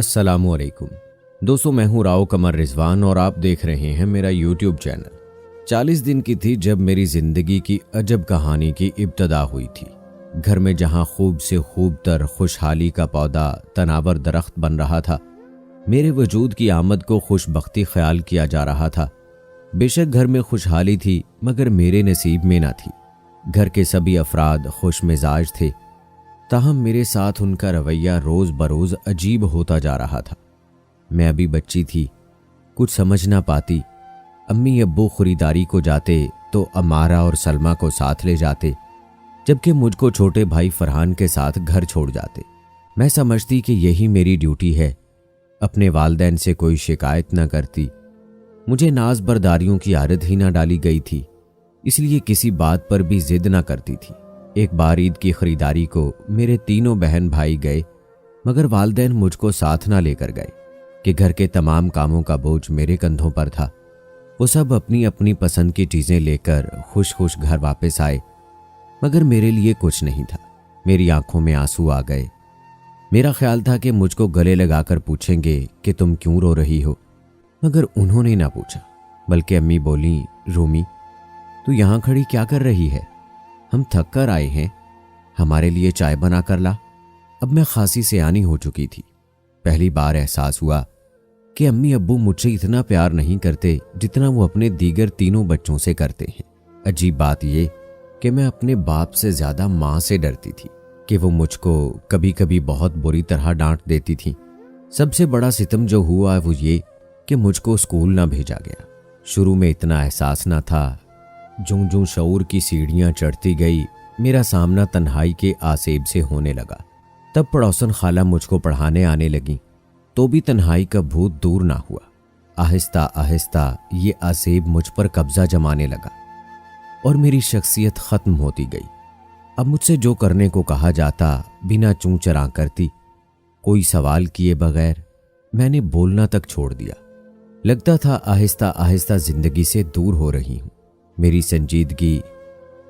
अस्सलामुअलैकुम दोस्तों, मैं हूं राव कमर रिजवान और आप देख रहे हैं मेरा यूट्यूब चैनल। 40 दिन की थी जब मेरी जिंदगी की अजब कहानी की इब्तदा हुई थी। घर में जहां खूब से खूब तर खुशहाली का पौधा तनावर दरख्त बन रहा था, मेरे वजूद की आमद को खुशबख्ती ख्याल किया जा रहा था। बेशक घर में खुशहाली थी, मगर मेरे नसीब में ना थी। घर के सभी अफराद खुश मिजाज थे, ताहम मेरे साथ उनका रवैया रोज बरोज अजीब होता जा रहा था। मैं अभी बच्ची थी, कुछ समझ ना पाती। अम्मी अब्बू खरीदारी को जाते तो अमारा और सलमा को साथ ले जाते, जबकि मुझको छोटे भाई फरहान के साथ घर छोड़ जाते। मैं समझती कि यही मेरी ड्यूटी है, अपने वालिदैन से कोई शिकायत न करती। मुझे नाज बरदारियों की आदत ही ना डाली गई थी, इसलिए किसी बात पर भी जिद ना करती थी। एक बार ईद की खरीदारी को मेरे तीनों बहन भाई गए, मगर वालिदैन मुझको साथ ना लेकर गए कि घर के तमाम कामों का बोझ मेरे कंधों पर था। वो सब अपनी अपनी पसंद की चीज़ें लेकर खुश खुश घर वापस आए, मगर मेरे लिए कुछ नहीं था। मेरी आंखों में आंसू आ गए। मेरा ख्याल था कि मुझको गले लगाकर पूछेंगे कि तुम क्यों रो रही हो, मगर उन्होंने ना पूछा, बल्कि अम्मी बोली, रूमी तू यहाँ खड़ी क्या कर रही है? हम थक कर आए हैं, हमारे लिए चाय बना कर ला। अब मैं खासी सयानी हो चुकी थी। पहली बार एहसास हुआ कि अम्मी अब्बू मुझसे इतना प्यार नहीं करते जितना वो अपने दीगर तीनों बच्चों से करते हैं। अजीब बात ये कि मैं अपने बाप से ज्यादा माँ से डरती थी कि वो मुझको कभी कभी बहुत बुरी तरह डांट देती थी। सबसे बड़ा सितम जो हुआ वो ये कि मुझको स्कूल ना भेजा गया। शुरू में इतना एहसास ना था। जूं जूं शऊर की सीढ़ियां चढ़ती गई, मेरा सामना तन्हाई के आसेब से होने लगा। तब पड़ोसन खाला मुझको पढ़ाने आने लगी, तो भी तन्हाई का भूत दूर ना हुआ। आहिस्ता आहिस्ता ये आसेब मुझ पर कब्जा जमाने लगा और मेरी शख्सियत खत्म होती गई। अब मुझसे जो करने को कहा जाता बिना चूं चरा करती। कोई सवाल किए बगैर मैंने बोलना तक छोड़ दिया। लगता था आहिस्ता आहिस्ता जिंदगी से दूर हो रही हूं। मेरी संजीदगी,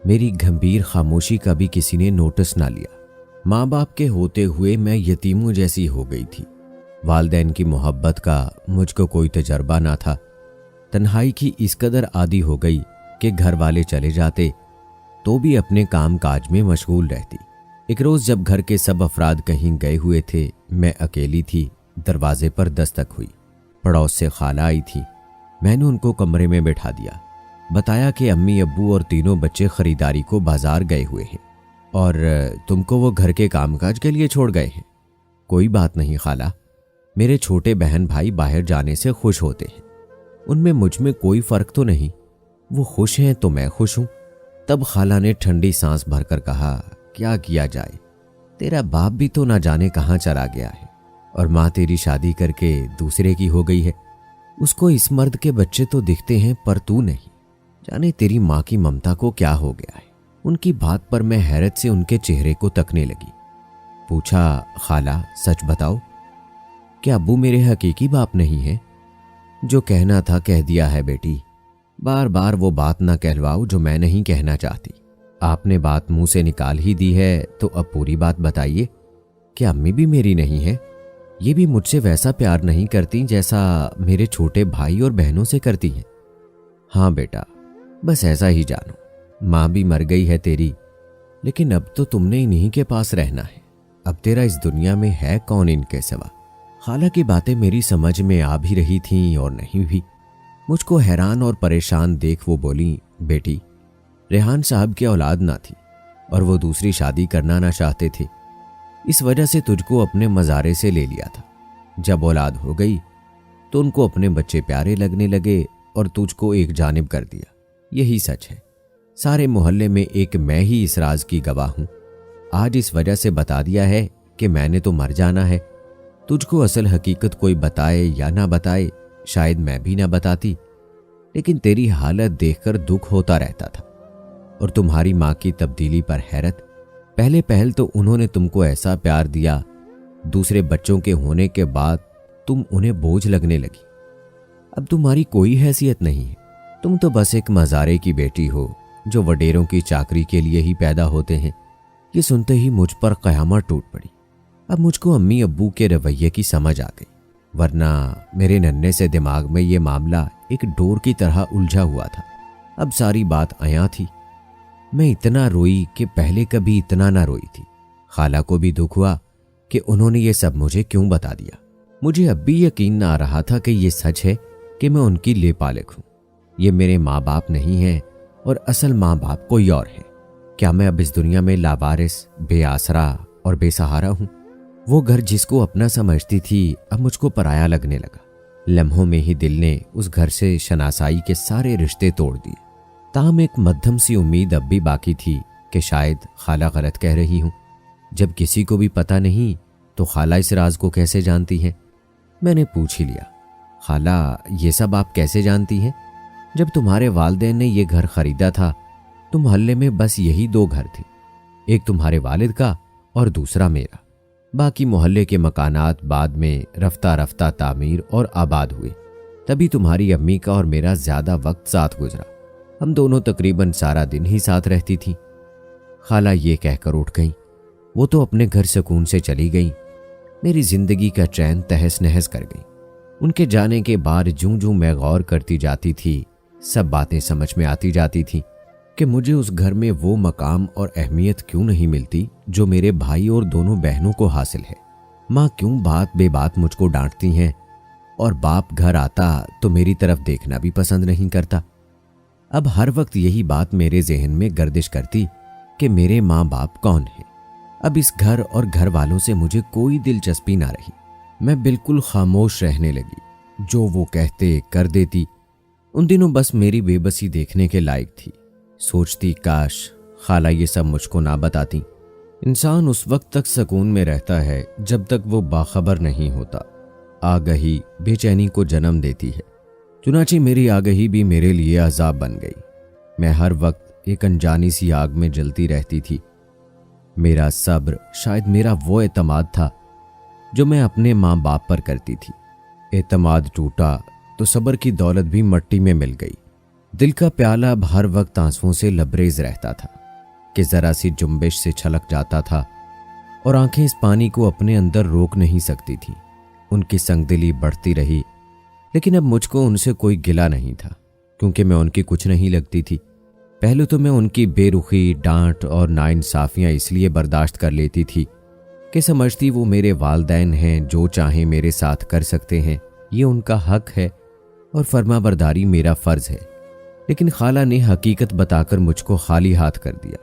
मेरी गंभीर खामोशी का भी किसी ने नोटिस ना लिया। माँ बाप के होते हुए मैं यतीमों जैसी हो गई थी। वालिदैन की मोहब्बत का मुझको कोई तजर्बा ना था। तन्हाई की इस कदर आदी हो गई कि घर वाले चले जाते तो भी अपने काम काज में मशगूल रहती। एक रोज जब घर के सब अफराद कहीं गए हुए थे, मैं अकेली थी। दरवाजे पर दस्तक हुई। पड़ोस से खाला आई थी। मैंने उनको कमरे में बैठा दिया। बताया कि अम्मी अब्बू और तीनों बच्चे खरीदारी को बाजार गए हुए हैं और तुमको वो घर के कामकाज के लिए छोड़ गए हैं। कोई बात नहीं खाला, मेरे छोटे बहन भाई बाहर जाने से खुश होते हैं, उनमें मुझ में कोई फर्क तो नहीं। वो खुश हैं तो मैं खुश हूं। तब खाला ने ठंडी सांस भरकर कहा, क्या किया जाए, तेरा बाप भी तो ना जाने कहां चला गया है और माँ तेरी शादी करके दूसरे की हो गई है। उसको इस मर्द के बच्चे तो दिखते हैं पर तू नहीं। जाने तेरी माँ की ममता को क्या हो गया है। उनकी बात पर मैं हैरत से उनके चेहरे को तकने लगी। पूछा, खाला सच बताओ, क्या अब्बू मेरे हकीकी बाप नहीं है? जो कहना था कह दिया है बेटी। बार बार वो बात ना कहलवाओ जो मैं नहीं कहना चाहती। आपने बात मुंह से निकाल ही दी है तो अब पूरी बात बताइए। क्या अम्मी भी मेरी नहीं है? ये भी मुझसे वैसा प्यार नहीं करती जैसा मेरे छोटे भाई और बहनों से करती हैं? हाँ बेटा, बस ऐसा ही जानो। माँ भी मर गई है तेरी, लेकिन अब तो तुमने इन्हीं के पास रहना है। अब तेरा इस दुनिया में है कौन इनके सिवा? खाला की बातें मेरी समझ में आ भी रही थीं और नहीं भी। मुझको हैरान और परेशान देख वो बोली, बेटी रेहान साहब की औलाद ना थी और वो दूसरी शादी करना ना चाहते थे। इस वजह से तुझको अपने मज़ारे से ले लिया था। जब औलाद हो गई तो उनको अपने बच्चे प्यारे लगने लगे और तुझको एक जानिब कर दिया। यही सच है। सारे मोहल्ले में एक मैं ही इस राज की गवाह हूं। आज इस वजह से बता दिया है कि मैंने तो मर जाना है। तुझको असल हकीकत कोई बताए या ना बताए, शायद मैं भी ना बताती, लेकिन तेरी हालत देखकर दुख होता रहता था। और तुम्हारी माँ की तब्दीली पर हैरत। पहले पहल तो उन्होंने तुमको ऐसा प्यार दिया, दूसरे बच्चों के होने के बाद तुम उन्हें बोझ लगने लगी। अब तुम्हारी कोई हैसियत नहीं है। तुम तो बस एक मज़ारे की बेटी हो जो वडेरों की चाकरी के लिए ही पैदा होते हैं। ये सुनते ही मुझ पर क़यामत टूट पड़ी। अब मुझको अम्मी अब्बू के रवैये की समझ आ गई, वरना मेरे नन्हे से दिमाग में ये मामला एक डोर की तरह उलझा हुआ था। अब सारी बात आया थी। मैं इतना रोई कि पहले कभी इतना ना रोई थी। खाला को भी दुख हुआ कि उन्होंने ये सब मुझे क्यों बता दिया। मुझे अब भी यकीन ना आ रहा था कि ये सच है कि मैं उनकी लेपालिक हूं। ये मेरे माँ बाप नहीं हैं और असल माँ बाप कोई और है। क्या मैं अब इस दुनिया में लावारिस, बेआसरा और बेसहारा हूं? वो घर जिसको अपना समझती थी अब मुझको पराया लगने लगा। लम्हों में ही दिल ने उस घर से शनासाई के सारे रिश्ते तोड़ दिए। ताहम एक मध्यम सी उम्मीद अब भी बाकी थी कि शायद खाला गलत कह रही हूं। जब किसी को भी पता नहीं तो खाला इस राज को कैसे जानती हैं? मैंने पूछ ही लिया, खाला ये सब आप कैसे जानती हैं? जब तुम्हारे वालिदैन ने ये घर खरीदा था तो मोहल्ले में बस यही 2 घर थे, एक तुम्हारे वालिद का और दूसरा मेरा। बाकी मोहल्ले के मकानात बाद में रफ्ता रफ्ता तामीर और आबाद हुए। तभी तुम्हारी अम्मी का और मेरा ज्यादा वक्त साथ गुजरा। हम दोनों तकरीबन सारा दिन ही साथ रहती थी। खाला ये कहकर उठ गई। वो तो अपने घर सुकून से चली गई। मेरी जिंदगी का चैन तहस नहस कर गई। उनके जाने के बाद जूं जूं मैं गौर करती जाती थी, सब बातें समझ में आती जाती थी कि मुझे उस घर में वो मकाम और अहमियत क्यों नहीं मिलती जो मेरे भाई और दोनों बहनों को हासिल है। माँ क्यों बात बेबात मुझको डांटती हैं और बाप घर आता तो मेरी तरफ देखना भी पसंद नहीं करता। अब हर वक्त यही बात मेरे जहन में गर्दिश करती कि मेरे माँ बाप कौन है। अब इस घर और घर वालों से मुझे कोई दिलचस्पी ना रही। मैं बिल्कुल खामोश रहने लगी। जो वो कहते कर देती। उन दिनों बस मेरी बेबसी देखने के लायक थी। सोचती काश खाला ये सब मुझको ना बताती। इंसान उस वक्त तक सुकून में रहता है जब तक वो बाखबर नहीं होता। आगही बेचैनी को जन्म देती है। चुनांचे मेरी आगही भी मेरे लिए अजाब बन गई। मैं हर वक्त एक अनजानी सी आग में जलती रहती थी। मेरा सब्र शायद मेरा वो एतमाद था जो मैं अपने माँ बाप पर करती थी। एतमाद टूटा तो सब्र की दौलत भी मट्टी में मिल गई। दिल का प्याला अब हर वक्त आंसुओं से लबरेज रहता था कि जरा सी जुम्बिश से छलक जाता था और आंखें इस पानी को अपने अंदर रोक नहीं सकती थी। उनकी संगदिली बढ़ती रही, लेकिन अब मुझको उनसे कोई गिला नहीं था क्योंकि मैं उनकी कुछ नहीं लगती थी। पहले तो मैं उनकी बेरुखी, डांट और नाइंसाफियां इसलिए बर्दाश्त कर लेती थी कि समझती वो मेरे वालिदैन हैं, जो चाहें मेरे साथ कर सकते हैं, ये उनका हक है और फर्माबरदारी मेरा फर्ज है। लेकिन खाला ने हकीकत बताकर मुझको खाली हाथ कर दिया।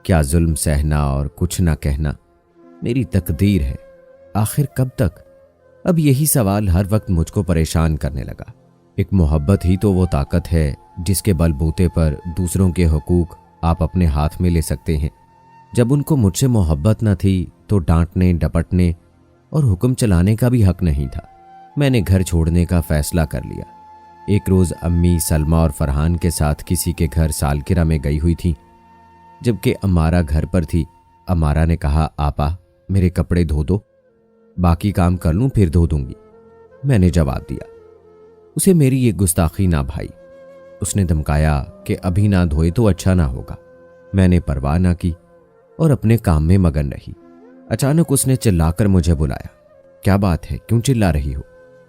क्या जुल्म सहना और कुछ ना कहना मेरी तकदीर है? आखिर कब तक? अब यही सवाल हर वक्त मुझको परेशान करने लगा। एक मोहब्बत ही तो वो ताकत है जिसके बलबूते पर दूसरों के हुकूक आप अपने हाथ में ले सकते हैं। जब उनको मुझसे मोहब्बत न थी तो डांटने, डपटने और हुक्म चलाने का भी हक नहीं था। मैंने घर छोड़ने का फैसला कर लिया। एक रोज अम्मी सलमा और फरहान के साथ किसी के घर सालगिरह में गई हुई थी, जबकि अमारा घर पर थी। अमारा ने कहा, आपा मेरे कपड़े धो दो, बाकी काम कर लूं फिर धो दूंगी। मैंने जवाब दिया। उसे मेरी ये गुस्ताखी ना भाई। उसने धमकाया कि अभी ना धोए तो अच्छा ना होगा। मैंने परवाह ना की और अपने काम में मगन रही। अचानक उसने चिल्लाकर मुझे बुलाया। क्या बात है, क्यों चिल्ला रही हो?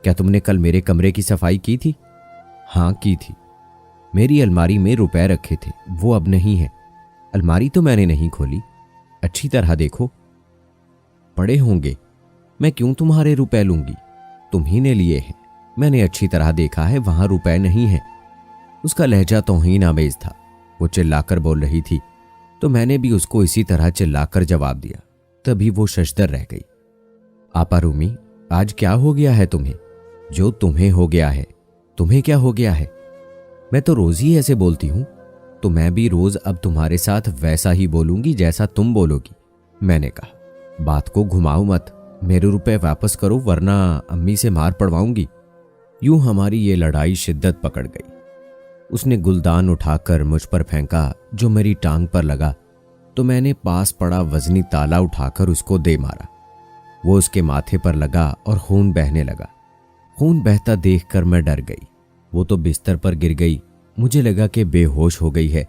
क्या तुमने कल मेरे कमरे की सफाई की थी? हाँ की थी। मेरी अलमारी में रुपए रखे थे, वो अब नहीं है। अलमारी तो मैंने नहीं खोली, अच्छी तरह देखो। पड़े होंगे, मैं क्यों तुम्हारे रुपए लूंगी? तुम ही ने लिए हैं। मैंने अच्छी तरह देखा है, वहां रुपए नहीं है। उसका लहजा तौहीन आमेज था। वो चिल्लाकर बोल रही थी तो मैंने भी उसको इसी तरह चिल्लाकर जवाब दिया। तभी वो शशदर रह गई। आपा रूमी, आज क्या हो गया है तुम्हें? जो तुम्हें हो गया है, तुम्हें क्या हो गया है? मैं तो रोज ही ऐसे बोलती हूं, तो मैं भी रोज अब तुम्हारे साथ वैसा ही बोलूंगी जैसा तुम बोलोगी। मैंने कहा, बात को घुमाओ मत, मेरे रुपए वापस करो वरना अम्मी से मार पड़वाऊंगी। यूं हमारी ये लड़ाई शिद्दत पकड़ गई। उसने गुलदान उठाकर मुझ पर फेंका जो मेरी टांग पर लगा, तो मैंने पास पड़ा वजनी ताला उठाकर उसको दे मारा। वो उसके माथे पर लगा और खून बहने लगा। खून बहता देखकर मैं डर गई। वो तो बिस्तर पर गिर गई। मुझे लगा कि बेहोश हो गई है।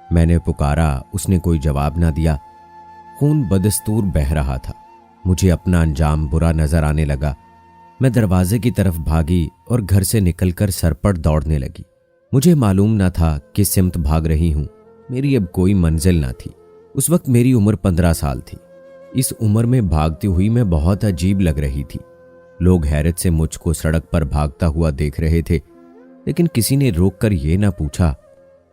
मैंने पुकारा, उसने कोई जवाब ना दिया। खून बदस्तूर बह रहा था। मुझे अपना अंजाम बुरा नजर आने लगा। मैं दरवाजे की तरफ भागी और घर से निकलकर सरपट दौड़ने लगी। मुझे मालूम न था किस सिमत भाग रही हूं। मेरी अब कोई मंजिल न थी। उस वक्त मेरी उम्र 15 साल थी। इस उम्र में भागती हुई मैं बहुत अजीब लग रही थी। लोग हैरत से मुझको सड़क पर भागता हुआ देख रहे थे, लेकिन किसी ने रोककर यह ना पूछा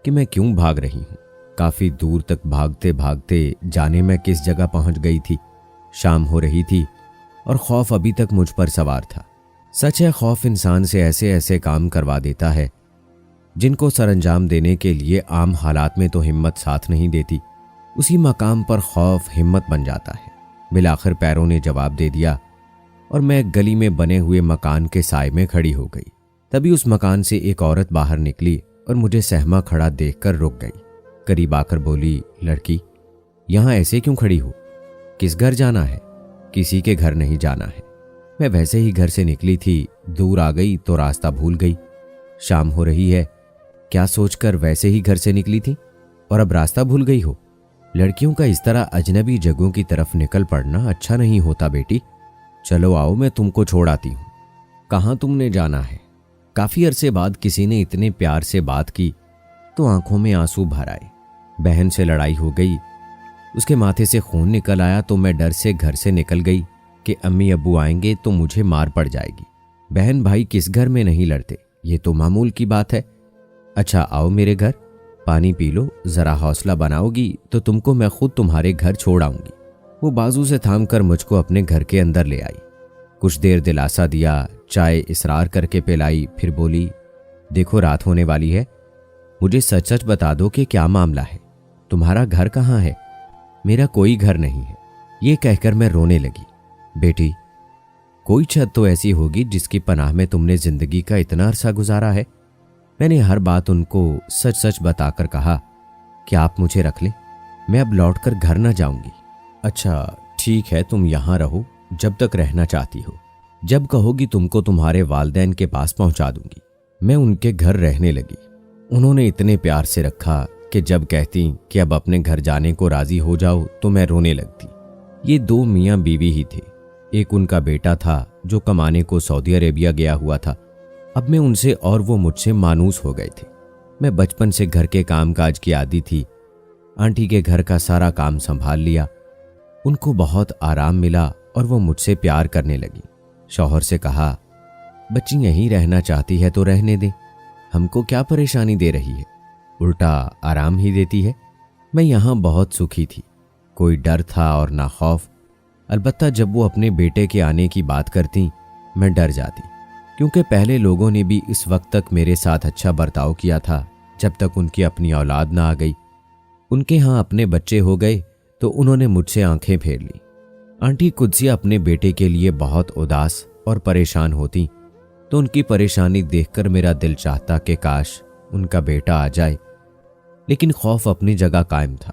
कि मैं क्यों भाग रही हूं। काफी दूर तक भागते भागते जाने मैं किस जगह पहुंच गई थी। शाम हो रही थी और खौफ अभी तक मुझ पर सवार था। सच है, खौफ इंसान से ऐसे ऐसे काम करवा देता है जिनको सरंजाम देने के लिए आम हालात में तो हिम्मत साथ नहीं देती। उसी मकाम पर खौफ हिम्मत बन जाता है। बिलाखिर पैरों ने जवाब दे दिया और मैं गली में बने हुए मकान के साए में खड़ी हो गई। तभी उस मकान से एक औरत बाहर निकली और मुझे सहमा खड़ा देखकर रुक गई। करीब आकर बोली, लड़की, यहां ऐसे क्यों खड़ी हो? किस घर जाना है? किसी के घर नहीं जाना है। मैं वैसे ही घर से निकली थी, दूर आ गई तो रास्ता भूल गई। शाम हो रही है, क्या सोचकर वैसे ही घर से निकली थी और अब रास्ता भूल गई हो? लड़कियों का इस तरह अजनबी जगहों की तरफ निकल पड़ना अच्छा नहीं होता बेटी। चलो आओ, मैं तुमको छोड़ आती हूं। कहाँ तुमने जाना है? काफी अरसे बाद किसी ने इतने प्यार से बात की तो आंखों में आंसू भर आए। बहन से लड़ाई हो गई, उसके माथे से खून निकल आया तो मैं डर से घर से निकल गई कि अम्मी अब्बू आएंगे तो मुझे मार पड़ जाएगी। बहन भाई किस घर में नहीं लड़ते, ये तो मामूल की बात है। अच्छा आओ मेरे घर, पानी पी लो, जरा हौसला बनाओगी तो तुमको मैं खुद तुम्हारे घर छोड़ आऊंगी। वो बाजू से थाम कर मुझको अपने घर के अंदर ले आई। कुछ देर दिलासा दिया, चाय इसरार करके पिलाई, फिर बोली, देखो रात होने वाली है, मुझे सच सच बता दो कि क्या मामला है। तुम्हारा घर कहाँ है? मेरा कोई घर नहीं है। ये कहकर मैं रोने लगी। बेटी, कोई छत तो ऐसी होगी जिसकी पनाह में तुमने जिंदगी का इतना अरसा गुजारा है। मैंने हर बात उनको सच सच बताकर कहा कि आप मुझे रख लें, मैं अब लौटकर घर न जाऊंगी। अच्छा ठीक है, तुम यहां रहो जब तक रहना चाहती हो। जब कहोगी तुमको तुम्हारे वालिदैन के पास पहुंचा दूंगी। मैं उनके घर रहने लगी। उन्होंने इतने प्यार से रखा कि जब कहती कि अब अपने घर जाने को राजी हो जाओ तो मैं रोने लगती। ये 2 मियाँ बीवी ही थे। एक उनका बेटा था जो कमाने को सऊदी अरेबिया गया हुआ था। अब मैं उनसे और वो मुझसे मानूस हो गए थे। मैं बचपन से घर के कामकाज की आदी थी। आंटी के घर का सारा काम संभाल लिया। उनको बहुत आराम मिला और वो मुझसे प्यार करने लगी। शौहर से कहा, बच्ची यहीं रहना चाहती है तो रहने दे, हमको क्या परेशानी दे रही है, उल्टा आराम ही देती है। मैं यहाँ बहुत सुखी थी, कोई डर था और ना खौफ। अलबत्ता जब वो अपने बेटे के आने की बात करती मैं डर जाती, क्योंकि पहले लोगों ने भी इस वक्त तक मेरे साथ अच्छा बर्ताव किया था जब तक उनकी अपनी औलाद ना आ गई। उनके यहाँ अपने बच्चे हो गए तो उन्होंने मुझसे आंखें फेर ली। आंटी कुदसिया अपने बेटे के लिए बहुत उदास और परेशान होती तो उनकी परेशानी देखकर मेरा दिल चाहता कि काश उनका बेटा आ जाए, लेकिन खौफ अपनी जगह कायम था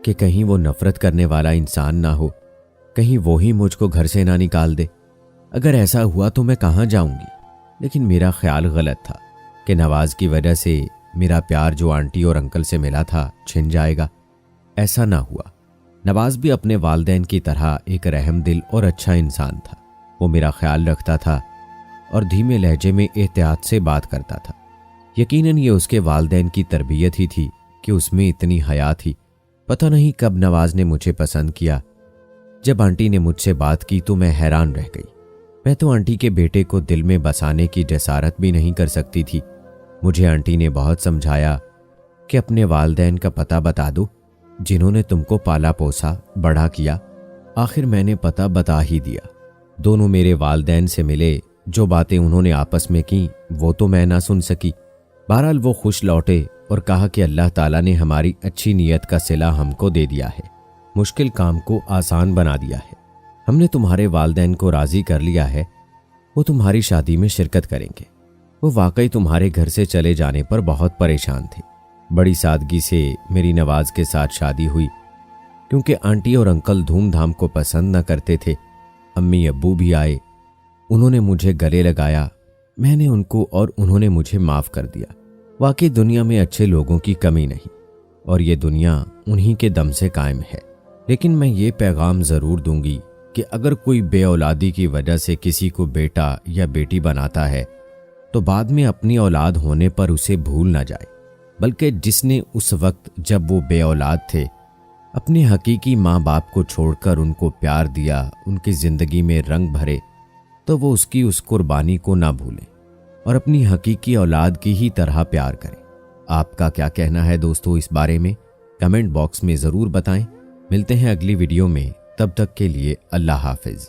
कि कहीं वो नफरत करने वाला इंसान ना हो, कहीं वो ही मुझको घर से ना निकाल दे। अगर ऐसा हुआ तो मैं कहाँ जाऊंगी। लेकिन मेरा ख्याल गलत था कि नवाज की वजह से मेरा प्यार जो आंटी और अंकल से मिला था छिन जाएगा। ऐसा ना हुआ। नवाज भी अपने वालिदैन की तरह एक रहम दिल और अच्छा इंसान था। वो मेरा ख्याल रखता था और धीमे लहजे में एहतियात से बात करता था। यकीनन ये उसके वालिदैन की तरबियत ही थी कि उसमें इतनी हया थी। पता नहीं कब नवाज ने मुझे पसंद किया। जब आंटी ने मुझसे बात की तो मैं हैरान रह गई। मैं तो आंटी के बेटे को दिल में बसाने की जसारत भी नहीं कर सकती थी। मुझे आंटी ने बहुत समझाया कि अपने वालिदैन का पता बता दो जिन्होंने तुमको पाला पोसा बड़ा किया। आखिर मैंने पता बता ही दिया। दोनों मेरे वालिदैन से मिले। जो बातें उन्होंने आपस में की वो तो मैं ना सुन सकी। बहरहाल वो खुश लौटे और कहा कि अल्लाह ताला ने हमारी अच्छी नीयत का सिला हमको दे दिया है, मुश्किल काम को आसान बना दिया है। हमने तुम्हारे वालिदैन को राजी कर लिया है, वो तुम्हारी शादी में शिरकत करेंगे। वो वाकई तुम्हारे घर से चले जाने पर बहुत परेशान थे। बड़ी सादगी से मेरी नवाज के साथ शादी हुई, क्योंकि आंटी और अंकल धूमधाम को पसंद न करते थे। अम्मी अब्बू भी आए, उन्होंने मुझे गले लगाया, मैंने उनको और उन्होंने मुझे माफ़ कर दिया। वाकई दुनिया में अच्छे लोगों की कमी नहीं और ये दुनिया उन्हीं के दम से कायम है। लेकिन मैं ये पैगाम ज़रूर दूंगी कि अगर कोई बेऔलादी की वजह से किसी को बेटा या बेटी बनाता है तो बाद में अपनी औलाद होने पर उसे भूल ना जाए, बल्कि जिसने उस वक्त जब वो बेऔलाद थे अपने हकीकी माँ बाप को छोड़कर उनको प्यार दिया, उनकी ज़िंदगी में रंग भरे, तो वो उसकी उस कुर्बानी को ना भूलें और अपनी हकीकी औलाद की ही तरह प्यार करें। आपका क्या कहना है दोस्तों इस बारे में? कमेंट बॉक्स में ज़रूर बताएं। मिलते हैं अगली वीडियो में, तब तक के लिए अल्लाह हाफिज़।